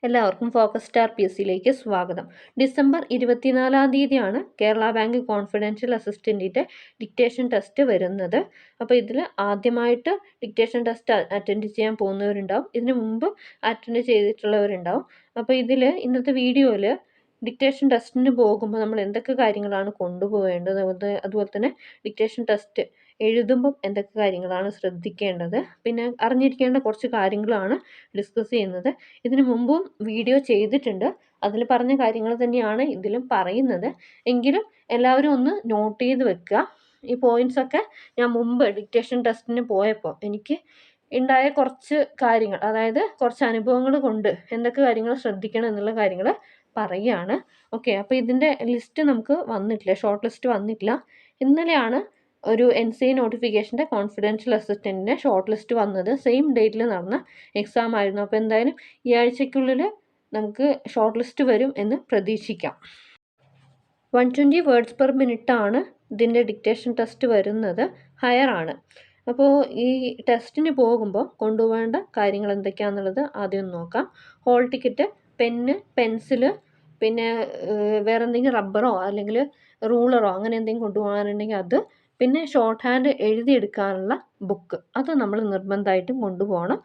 എല്ലാവർക്കും focus star P S സിയിലേക്ക് സ്വാഗതം. ഡിസംബർ 24-ാം തീയതിയാണ് കേരള ബാങ്ക് കോൺഫിഡൻഷ്യൽ അസിസ്റ്റൻറ്റിൻ്റെ ഡിക്റ്റേഷൻ ടെസ്റ്റ് വരുന്നത്. അപ്പോൾ ഇതിൽ ആദ്യമായിട്ട് ഡിക്റ്റേഷൻ ടെസ്റ്റ് അറ്റൻഡ് ചെയ്യാൻ പോകുന്നവരുണ്ടാവും, ഇതിനു മുമ്പ് അറ്റൻഡ് ചെയ്തിട്ടുള്ളവരുണ്ടാവും. അപ്പോൾ ഇതിൽ ഇന്നത്തെ വീഡിയോയിൽ ഡിക്റ്റേഷൻ ടെസ്റ്റിന് പോകുമ്പോൾ നമ്മൾ എന്തൊക്കെ കാര്യങ്ങളാണ് കൊണ്ടുപോകേണ്ടത്, അതുപോലെ തന്നെ ഡിക്റ്റേഷൻ ടെസ്റ്റ് എഴുതുമ്പം എന്തൊക്കെ കാര്യങ്ങളാണ് ശ്രദ്ധിക്കേണ്ടത്, പിന്നെ അറിഞ്ഞിരിക്കേണ്ട കുറച്ച് കാര്യങ്ങളാണ് ഡിസ്കസ് ചെയ്യുന്നത്. ഇതിനു മുമ്പും വീഡിയോ ചെയ്തിട്ടുണ്ട്, അതിൽ പറഞ്ഞ കാര്യങ്ങൾ തന്നെയാണ് ഇതിലും പറയുന്നത്. എങ്കിലും എല്ലാവരും ഒന്ന് നോട്ട് ചെയ്ത് വെക്കുക. ഈ പോയിൻറ്റ്സൊക്കെ ഞാൻ മുമ്പ് ഡിക്റ്റേഷൻ ടെസ്റ്റിന് പോയപ്പോൾ എനിക്ക് ഉണ്ടായ കുറച്ച് കാര്യങ്ങൾ, അതായത് കുറച്ച് അനുഭവങ്ങൾ കൊണ്ട് എന്തൊക്കെ കാര്യങ്ങൾ ശ്രദ്ധിക്കണം എന്നുള്ള കാര്യങ്ങൾ പറയുകയാണ്. ഓക്കെ, അപ്പോൾ ഇതിൻ്റെ ലിസ്റ്റ് നമുക്ക് വന്നിട്ടില്ല, ഷോർട്ട് ലിസ്റ്റ് വന്നിട്ടില്ല. ഇന്നലെയാണ് ഒരു NCA നോട്ടിഫിക്കേഷൻ്റെ കോൺഫിഡൻഷ്യൽ അസിസ്റ്റൻറ്റിൻ്റെ ഷോർട്ട് ലിസ്റ്റ് വന്നത്. സെയിം ഡേറ്റിൽ നടന്ന എക്സാം ആയിരുന്നു. അപ്പോൾ എന്തായാലും ഈ ആഴ്ചയ്ക്കുള്ളിൽ നമുക്ക് ഷോർട്ട് ലിസ്റ്റ് വരും എന്ന് പ്രതീക്ഷിക്കാം. 120 വേർഡ്സ് പെർ മിനിറ്റ് ആണ് ഇതിൻ്റെ ഡിക്റ്റേഷൻ ടെസ്റ്റ് വരുന്നത്. ഹയർ ആണ്. അപ്പോൾ ഈ ടെസ്റ്റിന് പോകുമ്പോൾ കൊണ്ടുപോകേണ്ട കാര്യങ്ങൾ എന്തൊക്കെയാണെന്നുള്ളത് ആദ്യം നോക്കാം. ഹോൾ ടിക്കറ്റ്, പെന്ന്, പെൻസില്, പിന്നെ വേറെ എന്തെങ്കിലും റബ്ബറോ അല്ലെങ്കിൽ റൂളറോ അങ്ങനെ എന്തെങ്കിലും കൊണ്ടുപോകാനുണ്ടെങ്കിൽ അത്, പിന്നെ ഷോർട്ട് ഹാൻഡ് എഴുതിയെടുക്കാനുള്ള ബുക്ക്, അത് നമ്മൾ നിർബന്ധമായിട്ടും കൊണ്ടുപോകണം.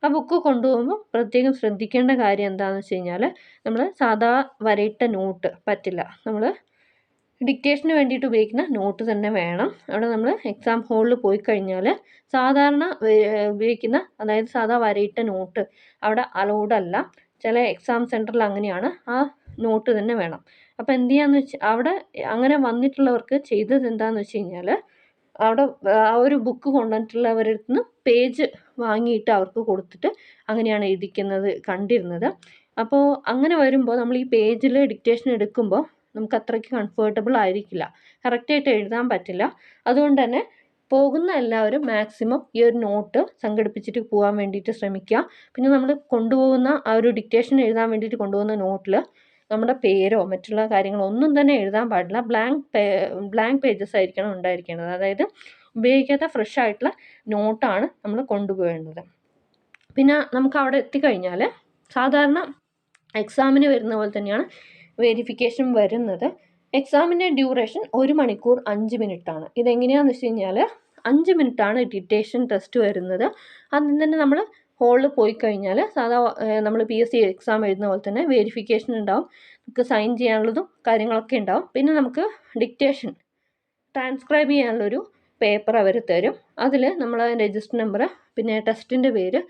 ആ ബുക്ക് കൊണ്ടുപോകുമ്പോൾ പ്രത്യേകം ശ്രദ്ധിക്കേണ്ട കാര്യം എന്താണെന്ന് വെച്ച് കഴിഞ്ഞാൽ, നമ്മൾ സാധാ വരയിട്ട നോട്ട് പറ്റില്ല. നമ്മൾ ഡിക്റ്റേഷന് വേണ്ടിയിട്ട് ഉപയോഗിക്കുന്ന നോട്ട് തന്നെ വേണം. അവിടെ നമ്മൾ എക്സാം ഹോളിൽ പോയി കഴിഞ്ഞാൽ സാധാരണ ഉപയോഗിക്കുന്ന, അതായത് സാധാ വരയിട്ട നോട്ട് അവിടെ അലൗഡ് അല്ല. ചില എക്സാം സെൻറ്ററിൽ അങ്ങനെയാണ്, ആ നോട്ട് തന്നെ വേണം. അപ്പോൾ എന്ത് ചെയ്യാന്ന് വെച്ചാൽ, അവിടെ അങ്ങനെ വന്നിട്ടുള്ളവർക്ക് ചെയ്തത് എന്താണെന്ന് വെച്ച് കഴിഞ്ഞാൽ, അവിടെ ആ ഒരു ബുക്ക് കൊണ്ടുവന്നിട്ടുള്ളവരുടെ അടുത്ത് നിന്ന് പേജ് വാങ്ങിയിട്ട് അവർക്ക് കൊടുത്തിട്ട് അങ്ങനെയാണ് എഴുതിക്കുന്നത് കണ്ടിരുന്നത്. അപ്പോൾ അങ്ങനെ വരുമ്പോൾ നമ്മൾ ഈ പേജിൽ ഡിക്റ്റേഷൻ എടുക്കുമ്പോൾ നമുക്ക് അത്രയ്ക്ക് കംഫർട്ടബിൾ ആയിരിക്കില്ല, കറക്റ്റായിട്ട് എഴുതാൻ പറ്റില്ല. അതുകൊണ്ട് തന്നെ പോകുന്ന എല്ലാവരും മാക്സിമം ഈ ഒരു നോട്ട് സംഘടിപ്പിച്ചിട്ട് പോകാൻ വേണ്ടിയിട്ട് ശ്രമിക്കുക. പിന്നെ നമ്മൾ കൊണ്ടുപോകുന്ന ആ ഒരു ഡിക്റ്റേഷൻ എഴുതാൻ വേണ്ടിയിട്ട് കൊണ്ടുപോകുന്ന നോട്ടിൽ നമ്മുടെ പേരോ മറ്റുള്ള കാര്യങ്ങളോ ഒന്നും തന്നെ എഴുതാൻ പാടില്ല. ബ്ലാങ്ക് പേജസ് ആയിരിക്കണം ഉണ്ടായിരിക്കേണ്ടത്. അതായത് ഉപയോഗിക്കാത്ത ഫ്രഷ് ആയിട്ടുള്ള നോട്ടാണ് നമ്മൾ കൊണ്ടുപോകേണ്ടത്. പിന്നെ നമുക്ക് അവിടെ എത്തിക്കഴിഞ്ഞാൽ സാധാരണ എക്സാമിന് വരുന്ന പോലെ തന്നെയാണ് വെരിഫിക്കേഷൻ വരുന്നത്. എക്സാമിൻ്റെ ഡ്യൂറേഷൻ 1 മണിക്കൂർ 5 മിനിറ്റാണ്. ഇതെങ്ങനെയാണെന്ന് വെച്ച് കഴിഞ്ഞാൽ 5 മിനിറ്റാണ് ഡിക്റ്റേഷൻ ടെസ്റ്റ് വരുന്നത്. അതിൽ തന്നെ നമ്മൾ ഹോളിൽ പോയി കഴിഞ്ഞാൽ സാധാ നമ്മൾ PSC എക്സാം എഴുതുന്ന പോലെ തന്നെ വെരിഫിക്കേഷൻ ഉണ്ടാവും. നമുക്ക് സൈൻ ചെയ്യാനുള്ളതും കാര്യങ്ങളൊക്കെ ഉണ്ടാവും. പിന്നെ നമുക്ക് ഡിക്റ്റേഷൻ ട്രാൻസ്ക്രൈബ് ചെയ്യാനുള്ളൊരു പേപ്പർ അവർ തരും. അതിൽ നമ്മൾ രജിസ്റ്റർ നമ്പർ, പിന്നെ ടെസ്റ്റിൻ്റെ പേര്,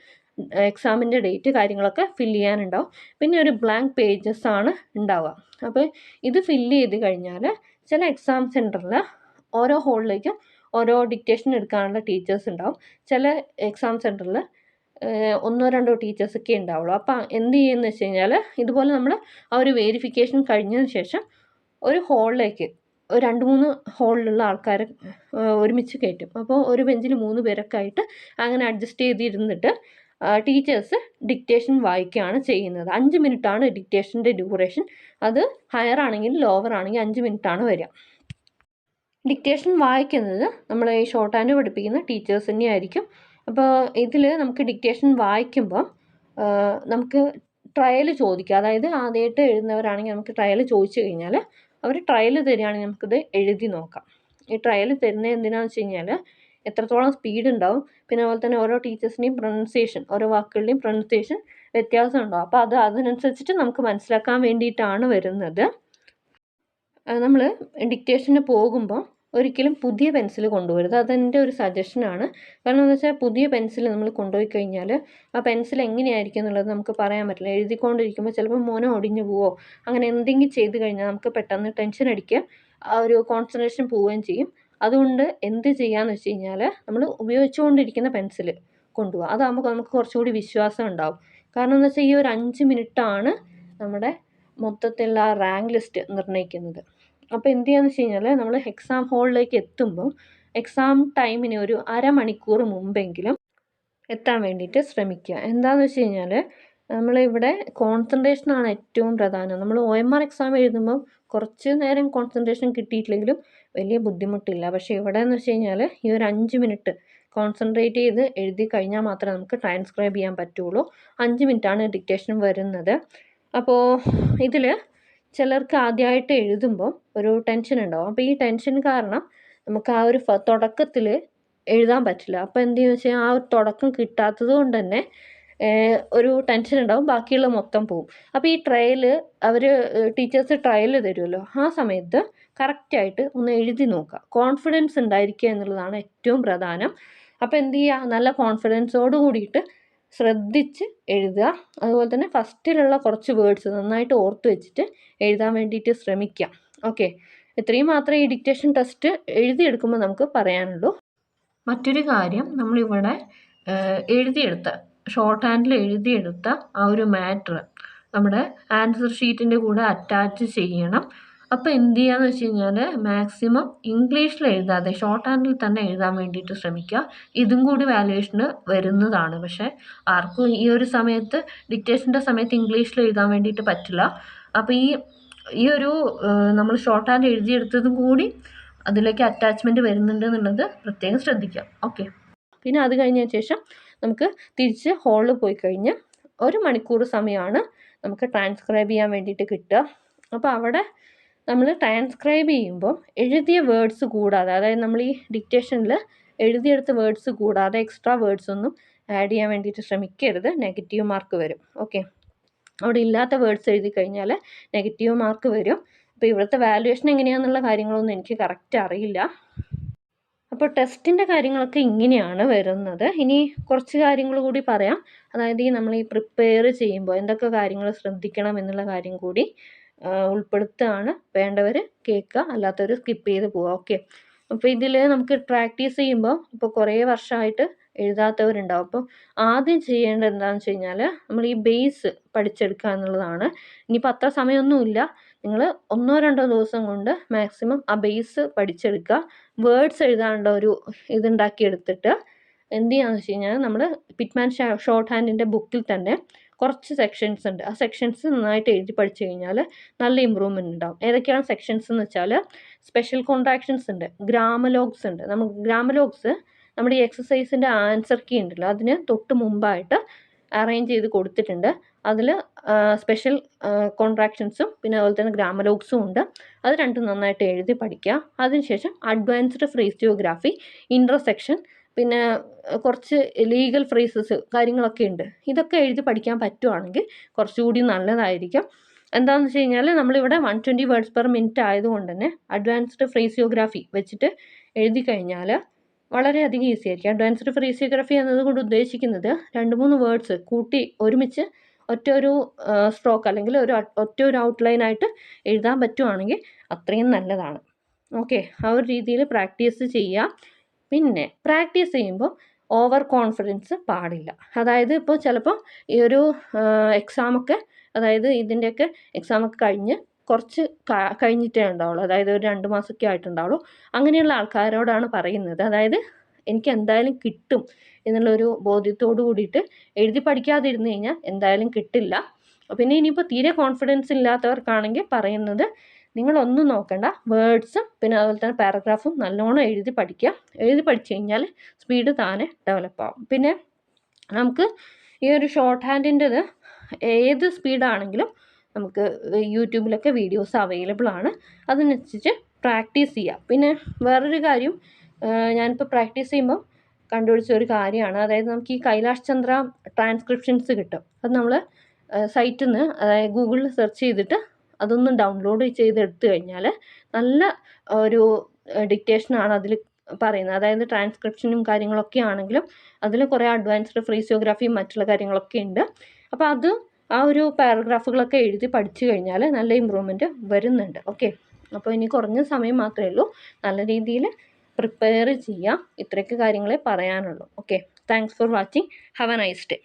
എക്സാമിൻ്റെ ഡേറ്റ്, കാര്യങ്ങളൊക്കെ ഫില്ല് ചെയ്യാനുണ്ടാവും. പിന്നെ ഒരു ബ്ലാങ്ക് പേജസ് ആണ് ഉണ്ടാവുക. അപ്പോൾ ഇത് ഫില്ല് ചെയ്ത് കഴിഞ്ഞാൽ ചില എക്സാം സെൻറ്ററിൽ ഓരോ ഹോളിലേക്കും ഓരോ ഡിക്റ്റേഷൻ എടുക്കാനുള്ള ടീച്ചേഴ്സ് ഉണ്ടാവും. ചില എക്സാം സെൻറ്ററിൽ 1-2 ടീച്ചേഴ്സൊക്കെ ഉണ്ടാവുള്ളൂ. അപ്പോൾ എന്ത് ചെയ്യുമെന്ന് വെച്ച് കഴിഞ്ഞാൽ, ഇതുപോലെ നമ്മൾ ആ ഒരു വെരിഫിക്കേഷൻ കഴിഞ്ഞതിന് ശേഷം ഒരു ഹോളിലേക്ക് 2-3 ഹോളിലുള്ള ആൾക്കാരെ ഒരുമിച്ച് കയറ്റും. അപ്പോൾ ഒരു ബെഞ്ചിൽ 3 പേരൊക്കെ ആയിട്ട് അങ്ങനെ അഡ്ജസ്റ്റ് ചെയ്തിരുന്നിട്ട് ടീച്ചേഴ്സ് ഡിക്റ്റേഷൻ വായിക്കുകയാണ് ചെയ്യുന്നത്. 5 മിനിറ്റാണ് ഡിക്റ്റേഷൻ്റെ ഡ്യൂറേഷൻ. അത് ഹയർ ആണെങ്കിൽ ലോവർ ആണെങ്കിൽ 5 മിനിറ്റാണ് വരിക. ഡിക്റ്റേഷൻ വായിക്കുന്നത് നമ്മൾ ഈ ഷോർട്ട് ഹാൻഡ് പഠിപ്പിക്കുന്ന ടീച്ചേഴ്സ് തന്നെയായിരിക്കും. അപ്പോൾ ഇതിൽ നമുക്ക് ഡിക്റ്റേഷൻ വായിക്കുമ്പോൾ നമുക്ക് ട്രയൽ ചോദിക്കുക. അതായത് ആദ്യമായിട്ട് എഴുതുന്നവരാണെങ്കിൽ നമുക്ക് ട്രയൽ ചോദിച്ചു കഴിഞ്ഞാൽ അവർ ട്രയൽ തരികയാണെങ്കിൽ നമുക്കിത് എഴുതി നോക്കാം. ഈ ട്രയൽ തരുന്നത് എന്തിനാണെന്ന് വെച്ച് കഴിഞ്ഞാൽ, എത്രത്തോളം സ്പീഡ് ഉണ്ടാവും, പിന്നെ അതുപോലെ തന്നെ ഓരോ ടീച്ചേഴ്സിൻ്റെയും പ്രൊനൗൺസിയേഷൻ, ഓരോ വാക്കുകളുടെയും പ്രൊനൗൺസിയേഷൻ വ്യത്യാസം ഉണ്ടാവും. അപ്പോൾ അതിനനുസരിച്ചിട്ട് നമുക്ക് മനസ്സിലാക്കാൻ വേണ്ടിയിട്ടാണ് വരുന്നത്. നമ്മൾ ഡിക്റ്റേഷന് പോകുമ്പോൾ ഒരിക്കലും പുതിയ പെൻസിൽ കൊണ്ടുപോകരുത്. അതെൻ്റെ ഒരു സജഷനാണ്. കാരണം എന്ന് വെച്ചാൽ പുതിയ പെൻസിൽ നമ്മൾ കൊണ്ടുപോയി കഴിഞ്ഞാൽ ആ പെൻസിൽ എങ്ങനെയായിരിക്കും എന്നുള്ളത് നമുക്ക് പറയാൻ പറ്റില്ല. എഴുതിക്കൊണ്ടിരിക്കുമ്പോൾ ചിലപ്പോൾ മോന ഒടിഞ്ഞു പോവോ, അങ്ങനെ എന്തെങ്കിലും ചെയ്ത് കഴിഞ്ഞാൽ നമുക്ക് പെട്ടെന്ന് ടെൻഷൻ അടിക്കുക, ആ ഒരു കോൺസെൻട്രേഷൻ പോവുകയും ചെയ്യും. അതുകൊണ്ട് എന്ത് ചെയ്യാന്ന് വെച്ച് കഴിഞ്ഞാൽ, നമ്മൾ ഉപയോഗിച്ചുകൊണ്ടിരിക്കുന്ന പെൻസിൽ കൊണ്ടുപോകുക. അതാകുമ്പോൾ നമുക്ക് കുറച്ചുകൂടി വിശ്വാസം ഉണ്ടാവും. കാരണം എന്ന് വെച്ചാൽ ഈ ഒരു 5 മിനിറ്റാണ് നമ്മുടെ മൊത്തത്തിലുള്ള റാങ്ക് ലിസ്റ്റ് നിർണ്ണയിക്കുന്നത്. അപ്പോൾ എന്ത് ചെയ്യാന്ന് വെച്ച് കഴിഞ്ഞാൽ, നമ്മൾ എക്സാം ഹോളിലേക്ക് എത്തുമ്പോൾ എക്സാം ടൈമിന് ഒരു അരമണിക്കൂർ മുമ്പെങ്കിലും എത്താൻ വേണ്ടിയിട്ട് ശ്രമിക്കുക. എന്താണെന്ന് വെച്ച് കഴിഞ്ഞാൽ, നമ്മളിവിടെ കോൺസെൻട്രേഷനാണ് ഏറ്റവും പ്രധാനം. നമ്മൾ OMR എക്സാം എഴുതുമ്പോൾ കുറച്ച് നേരം കോൺസെൻട്രേഷൻ കിട്ടിയിട്ടില്ലെങ്കിലും വലിയ ബുദ്ധിമുട്ടില്ല. പക്ഷേ ഇവിടെ എന്ന് വെച്ച് കഴിഞ്ഞാൽ ഈ ഒരു 5 മിനിറ്റ് കോൺസെൻട്രേറ്റ് ചെയ്ത് എഴുതി കഴിഞ്ഞാൽ മാത്രമേ നമുക്ക് ട്രാൻസ്ക്രൈബ് ചെയ്യാൻ പറ്റുള്ളൂ. 5 മിനിറ്റാണ് ഡിക്റ്റേഷൻ വരുന്നത്. അപ്പോൾ ഇതിൽ ചിലർക്ക് ആദ്യമായിട്ട് എഴുതുമ്പോൾ ഒരു ടെൻഷൻ ഉണ്ടാവും. അപ്പോൾ ഈ ടെൻഷൻ കാരണം നമുക്ക് ആ ഒരു തുടക്കത്തിൽ എഴുതാൻ പറ്റില്ല. അപ്പോൾ എന്ത് ചെയ്യുക വെച്ചാൽ ആ ഒരു തുടക്കം കിട്ടാത്തത് കൊണ്ട് തന്നെ ഒരു ടെൻഷൻ ഉണ്ടാവും, ബാക്കിയുള്ള മൊത്തം പോവും. അപ്പോൾ ഈ ട്രയൽ അവർ ടീച്ചേഴ്സ് ട്രയൽ തരുമല്ലോ, ആ സമയത്ത് കറക്റ്റായിട്ട് ഒന്ന് എഴുതി നോക്കുക. കോൺഫിഡൻസ് ഉണ്ടായിരിക്കുക എന്നുള്ളതാണ് ഏറ്റവും പ്രധാനം. അപ്പോൾ എന്ത് ചെയ്യുക, നല്ല കോൺഫിഡൻസോട് കൂടിയിട്ട് ശ്രദ്ധിച്ച് എഴുതുക. അതുപോലെ തന്നെ ഫസ്റ്റിലുള്ള കുറച്ച് വേർഡ്സ് നന്നായിട്ട് ഓർത്ത് വെച്ചിട്ട് എഴുതാൻ വേണ്ടിയിട്ട് ശ്രമിക്കുക. ഓക്കെ, ഇത്രയും മാത്രമേ ഈ ഡിക്റ്റേഷൻ ടെസ്റ്റ് എഴുതിയെടുക്കുമ്പോൾ നമുക്ക് പറയാനുള്ളൂ. മറ്റൊരു കാര്യം, നമ്മളിവിടെ എഴുതിയെടുത്ത ഷോർട്ട് ഹാൻഡിൽ എഴുതിയെടുത്ത ആ ഒരു മാറ്റർ നമ്മുടെ ആൻസർ ഷീറ്റിൻ്റെ കൂടെ അറ്റാച്ച് ചെയ്യണം. അപ്പോൾ എന്ത് ചെയ്യാന്ന് വെച്ച് കഴിഞ്ഞാൽ മാക്സിമം ഇംഗ്ലീഷിൽ എഴുതാതെ ഷോർട്ട് ഹാൻഡിൽ തന്നെ എഴുതാൻ വേണ്ടിയിട്ട് ശ്രമിക്കുക. ഇതും കൂടി വാല്യുവേഷന് വരുന്നതാണ്. പക്ഷേ ആർക്കും ഈ ഒരു സമയത്ത് ഡിക്റ്റേഷൻ്റെ സമയത്ത് ഇംഗ്ലീഷിൽ എഴുതാൻ വേണ്ടിയിട്ട് പറ്റില്ല. അപ്പോൾ ഈ ഒരു നമ്മൾ ഷോർട്ട് ഹാൻഡ് എഴുതിയെടുത്തതും കൂടി അതിലേക്ക് അറ്റാച്ച്മെൻറ്റ് വരുന്നുണ്ട് എന്നുള്ളത് പ്രത്യേകം ശ്രദ്ധിക്കാം. ഓക്കെ, പിന്നെ അത് കഴിഞ്ഞതിന് ശേഷം നമുക്ക് തിരിച്ച് ഹാളിൽ പോയി കഴിഞ്ഞ് 1 മണിക്കൂർ സമയമാണ് നമുക്ക് ട്രാൻസ്ക്രൈബ് ചെയ്യാൻ വേണ്ടിയിട്ട് കിട്ടുക. അപ്പോൾ അവിടെ നമ്മൾ ട്രാൻസ്ക്രൈബ് ചെയ്യുമ്പോൾ എഴുതിയ വേർഡ്സ് കൂടാതെ, അതായത് നമ്മൾ ഈ ഡിക്റ്റേഷനിൽ എഴുതിയെടുത്ത വേർഡ്സ് കൂടാതെ എക്സ്ട്രാ വേർഡ്സ് ഒന്നും ആഡ് ചെയ്യാൻ വേണ്ടിയിട്ട് ശ്രമിക്കരുത്, നെഗറ്റീവ് മാർക്ക് വരും. ഓക്കെ, അവിടെ ഇല്ലാത്ത വേർഡ്സ് എഴുതി കഴിഞ്ഞാൽ നെഗറ്റീവ് മാർക്ക് വരും. അപ്പോൾ ഇവിടുത്തെ വാല്യുവേഷൻ എങ്ങനെയാണെന്നുള്ള കാര്യങ്ങളൊന്നും എനിക്ക് കറക്റ്റ് അറിയില്ല. അപ്പോൾ ടെസ്റ്റിൻ്റെ കാര്യങ്ങളൊക്കെ ഇങ്ങനെയാണ് വരുന്നത്. ഇനി കുറച്ച് കാര്യങ്ങൾ കൂടി പറയാം. അതായത് നമ്മൾ ഈ പ്രിപ്പയർ ചെയ്യുമ്പോൾ എന്തൊക്കെ കാര്യങ്ങൾ ശ്രദ്ധിക്കണം എന്നുള്ള കാര്യം കൂടി ഉൾപ്പെടുത്തുകയാണ്. വേണ്ടവർ കേൾക്കുക, അല്ലാത്തവർ സ്കിപ്പ് ചെയ്ത് പോവുക. ഓക്കെ, അപ്പോൾ ഇതിൽ നമുക്ക് പ്രാക്ടീസ് ചെയ്യുമ്പോൾ ഇപ്പോൾ കുറേ വർഷമായിട്ട് എഴുതാത്തവരുണ്ടാവും. അപ്പോൾ ആദ്യം ചെയ്യേണ്ടത് എന്താണെന്ന് വെച്ച് കഴിഞ്ഞാൽ നമ്മൾ ഈ ബേസ് പഠിച്ചെടുക്കുക എന്നുള്ളതാണ്. ഇനിയിപ്പോൾ അത്ര സമയമൊന്നുമില്ല, നിങ്ങൾ 1-2 ദിവസം കൊണ്ട് മാക്സിമം ആ ബേസ് പഠിച്ചെടുക്കുക. വേർഡ്സ് എഴുതാനുള്ള ഒരു ഇതുണ്ടാക്കിയെടുത്തിട്ട് എന്ത് ചെയ്യാന്ന് വെച്ച് കഴിഞ്ഞാൽ നമ്മൾ പിറ്റ്മാൻ ഷോർട്ട് ഹാൻഡിൻ്റെ ബുക്കിൽ തന്നെ കുറച്ച് സെക്ഷൻസ് ഉണ്ട്. ആ സെക്ഷൻസ് നന്നായിട്ട് എഴുതി പഠിച്ചു കഴിഞ്ഞാൽ നല്ല ഇമ്പ്രൂവ്മെൻറ്റ് ഉണ്ടാവും. ഏതൊക്കെയാണ് സെക്ഷൻസ് എന്ന് വെച്ചാൽ സ്പെഷ്യൽ കോൺട്രാക്ഷൻസ് ഉണ്ട്, ഗ്രാമലോഗ്സ് ഉണ്ട്. നമുക്ക് ഗ്രാമലോഗ്സ് നമ്മുടെ ഈ എക്സസൈസിൻ്റെ ആൻസർ കീ ഉണ്ടല്ലോ അതിന് തൊട്ട് മുമ്പായിട്ട് അറേഞ്ച് ചെയ്ത് കൊടുത്തിട്ടുണ്ട്. അതിൽ സ്പെഷ്യൽ കോൺട്രാക്ഷൻസും പിന്നെ അതുപോലെ തന്നെ ഗ്രാമലോഗ്സും ഉണ്ട്. അത് രണ്ടും നന്നായിട്ട് എഴുതി പഠിക്കുക. അതിനുശേഷം അഡ്വാൻസ്ഡ് ഫ്രേസിയോഗ്രാഫി, ഇൻട്രസെക്ഷൻ, പിന്നെ കുറച്ച് ലീഗൽ ഫ്രേസസ് കാര്യങ്ങളൊക്കെ ഉണ്ട്. ഇതൊക്കെ എഴുതി പഠിക്കാൻ പറ്റുവാണെങ്കിൽ കുറച്ചുകൂടി നല്ലതായിരിക്കും. എന്താണെന്ന് വെച്ച് കഴിഞ്ഞാൽ നമ്മളിവിടെ 120 വേർഡ്സ് പെർ മിനിറ്റ് ആയതുകൊണ്ട് തന്നെ അഡ്വാൻസ്ഡ് ഫ്രേസിയോഗ്രാഫി വെച്ചിട്ട് എഴുതി കഴിഞ്ഞാൽ വളരെയധികം ഈസി ആയിരിക്കും. അഡ്വാൻസ്ഡ് ഫ്രേസിയോഗ്രാഫി എന്നതുകൊണ്ട് ഉദ്ദേശിക്കുന്നത് 2-3 വേർഡ്സ് കൂട്ടി ഒരുമിച്ച് ഒറ്റ ഒരു സ്ട്രോക്ക് അല്ലെങ്കിൽ ഒറ്റ ഒരു ഔട്ട്ലൈനായിട്ട് എഴുതാൻ പറ്റുവാണെങ്കിൽ അത്രയും നല്ലതാണ്. ഓക്കെ, ആ ഒരു രീതിയിൽ പ്രാക്ടീസ് ചെയ്യുക. പിന്നെ പ്രാക്ടീസ് ചെയ്യുമ്പോൾ ഓവർ കോൺഫിഡൻസ് പാടില്ല. അതായത് ഇപ്പോൾ ചിലപ്പോൾ ഈ ഒരു എക്സാമൊക്കെ, അതായത് ഇതിൻ്റെയൊക്കെ എക്സാമൊക്കെ കഴിഞ്ഞ് കുറച്ച് കഴിഞ്ഞിട്ടേ ഉണ്ടാവുള്ളൂ, അതായത് ഒരു 2 മാസമൊക്കെ ആയിട്ടുണ്ടാവുള്ളൂ. അങ്ങനെയുള്ള ആൾക്കാരോടാണ് പറയുന്നത്. അതായത് എനിക്ക് എന്തായാലും കിട്ടും എന്നുള്ളൊരു ബോധ്യത്തോട് കൂടിയിട്ട് എഴുതി പഠിക്കാതിരുന്നു കഴിഞ്ഞാൽ എന്തായാലും കിട്ടില്ല. പിന്നെ ഇനിയിപ്പോൾ തീരെ കോൺഫിഡൻസ് ഇല്ലാത്തവർക്കാണെങ്കിൽ പറയുന്നത് നിങ്ങളൊന്നും നോക്കണ്ട, വേർഡ്സും പിന്നെ അതുപോലെ തന്നെ പാരഗ്രാഫും നല്ലോണം എഴുതി പഠിക്കുക. എഴുതി പഠിച്ചു കഴിഞ്ഞാൽ സ്പീഡ് താനെ ഡെവലപ്പ് ആവും. പിന്നെ നമുക്ക് ഈ ഒരു ഷോർട്ട് ഹാൻഡിൻ്റെത് ഏത് സ്പീഡാണെങ്കിലും നമുക്ക് യൂട്യൂബിലൊക്കെ വീഡിയോസ് അവൈലബിൾ ആണ്. അതിനനുസരിച്ച് പ്രാക്ടീസ് ചെയ്യുക. പിന്നെ വേറൊരു കാര്യം ഞാനിപ്പോൾ പ്രാക്ടീസ് ചെയ്യുമ്പോൾ കണ്ടുപിടിച്ച ഒരു കാര്യമാണ്. അതായത് നമുക്ക് ഈ കൈലാഷ് ചന്ദ്ര ട്രാൻസ്ക്രിപ്ഷൻസ് കിട്ടും. അത് നമ്മൾ സൈറ്റിൽ നിന്ന്, അതായത് ഗൂഗിളിൽ സെർച്ച് ചെയ്തിട്ട് അതൊന്ന് ഡൗൺലോഡ് ചെയ്തെടുത്തു കഴിഞ്ഞാൽ നല്ല ഒരു ഡിക്റ്റേഷനാണ് അതിൽ പറയുന്നത്. അതായത് ട്രാൻസ്ക്രിപ്ഷനും കാര്യങ്ങളൊക്കെ ആണെങ്കിലും അതിൽ കുറേ അഡ്വാൻസ്ഡ് ഫ്രേസിയോഗ്രാഫിയും മറ്റുള്ള കാര്യങ്ങളൊക്കെ ഉണ്ട്. അപ്പോൾ അത് ആ ഒരു പാരഗ്രാഫുകളൊക്കെ എഴുതി പഠിച്ചു കഴിഞ്ഞാൽ നല്ല ഇമ്പ്രൂവ്മെൻറ്റ് വരുന്നുണ്ട്. ഓക്കെ, അപ്പോൾ ഇനി കുറഞ്ഞ സമയം മാത്രമേ ഉള്ളൂ. നല്ല രീതിയിൽ പ്രിപ്പയർ ചെയ്യാം. ഇത്രയൊക്കെ കാര്യങ്ങളെ പറയാനുള്ളൂ. Okay, thanks for watching. Have A nice day.